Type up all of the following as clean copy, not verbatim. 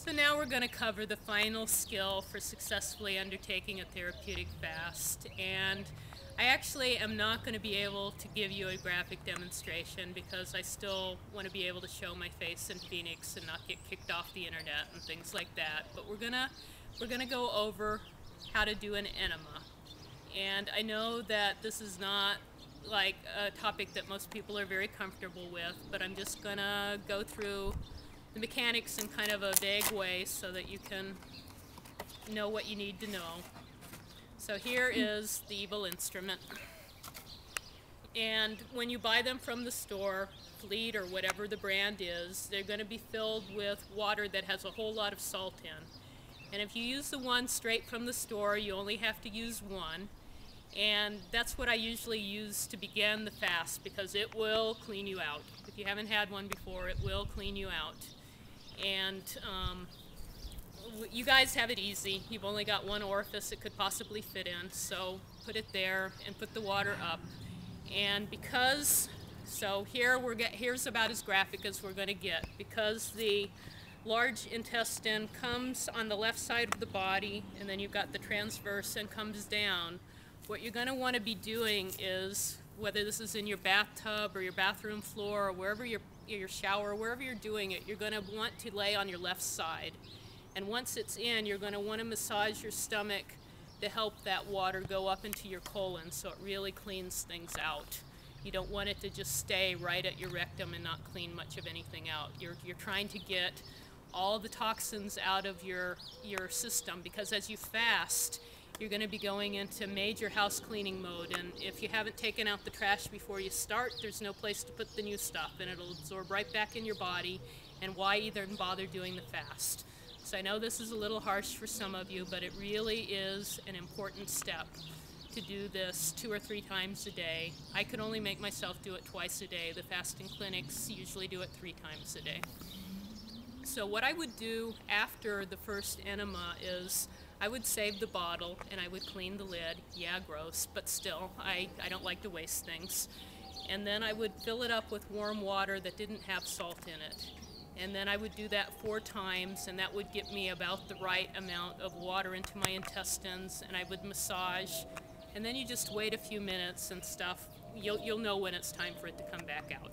So now we're going to cover the final skill for successfully undertaking a therapeutic fast. And I actually am not going to be able to give you a graphic demonstration because I still want to be able to show my face in Phoenix and not get kicked off the internet and things like that. But we're gonna go over how to do an enema. And I know that this is not like a topic that most people are very comfortable with, but I'm just gonna go through the mechanics in kind of a vague way so that you can know what you need to know. So here is the evil instrument. And when you buy them from the store, Fleet or whatever the brand is, they're going to be filled with water that has a whole lot of salt in. And if you use the one straight from the store, you only have to use one. And that's what I usually use to begin the fast because it will clean you out. If you haven't had one before, it will clean you out. And you guys have it easy. You've only got one orifice it could possibly fit in, so put it there and put the water up. And so here's about as graphic as we're going to get. Because the large intestine comes on the left side of the body, and then you've got the transverse and comes down, what you're going to want to be doing is, whether this is in your bathtub or your bathroom floor or wherever your shower, wherever you're doing it, you're going to want to lay on your left side. And once it's in, you're going to want to massage your stomach to help that water go up into your colon so it really cleans things out. You don't want it to just stay right at your rectum and not clean much of anything out. You're trying to get all the toxins out of your system, because as you fast, you're going to be going into major house cleaning mode, and if you haven't taken out the trash before you start, there's no place to put the new stuff, and it'll absorb right back in your body, and why even bother doing the fast? So I know this is a little harsh for some of you, but it really is an important step to do this 2 or 3 times a day. I could only make myself do it twice a day. The fasting clinics usually do it 3 times a day. So what I would do after the first enema is I would save the bottle and I would clean the lid. Yeah, gross, but still, I don't like to waste things. And then I would fill it up with warm water that didn't have salt in it. And then I would do that 4 times, and that would get me about the right amount of water into my intestines, and I would massage. And then you just wait a few minutes and stuff. You'll know when it's time for it to come back out.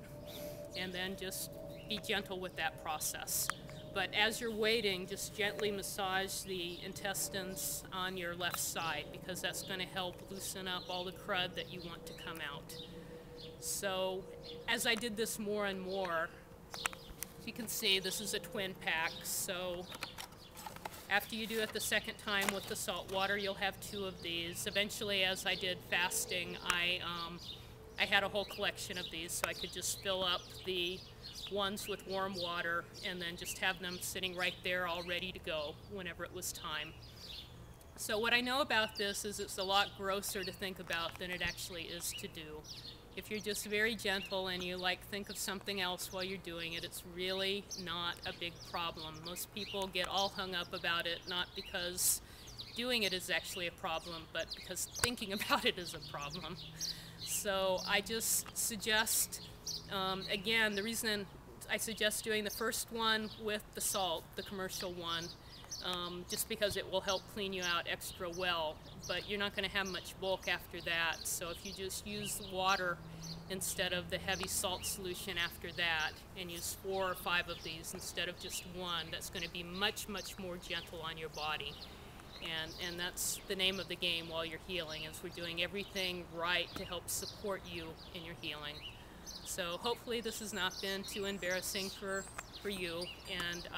And then just be gentle with that process. But as you're waiting, just gently massage the intestines on your left side, because that's going to help loosen up all the crud that you want to come out. So as I did this more and more, you can see this is a twin pack, so after you do it the second time with the salt water, you'll have 2 of these. Eventually, as I did fasting, I had a whole collection of these, so I could just fill up the ones with warm water and then just have them sitting right there all ready to go whenever it was time. So what I know about this is it's a lot grosser to think about than it actually is to do. If you're just very gentle and you think of something else while you're doing it, it's really not a big problem. Most people get all hung up about it, not because doing it is actually a problem, but because thinking about it is a problem. So I just suggest, again, the reason I suggest doing the first one with the salt, the commercial one, just because it will help clean you out extra well, but you're not going to have much bulk after that. So if you just use water instead of the heavy salt solution after that, and use 4 or 5 of these instead of just 1, that's going to be much, much more gentle on your body. And that's the name of the game while you're healing, is we're doing everything right to help support you in your healing. So hopefully this has not been too embarrassing for you, and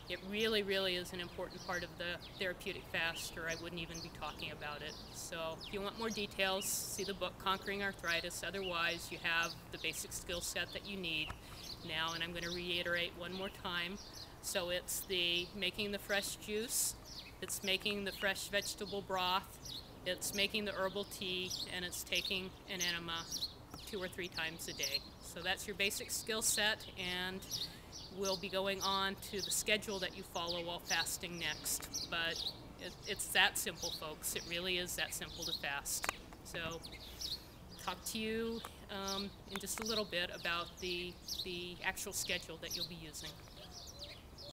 it really, really is an important part of the therapeutic fast, or I wouldn't even be talking about it. So if you want more details, see the book Conquering Arthritis. Otherwise, you have the basic skill set that you need now, and I'm going to reiterate one more time. So it's making the fresh juice, it's making the fresh vegetable broth, it's making the herbal tea, and it's taking an enema 2 or 3 times a day. So that's your basic skill set, and we'll be going on to the schedule that you follow while fasting next. But it's that simple, folks. It really is that simple to fast. So talk to you in just a little bit about the actual schedule that you'll be using.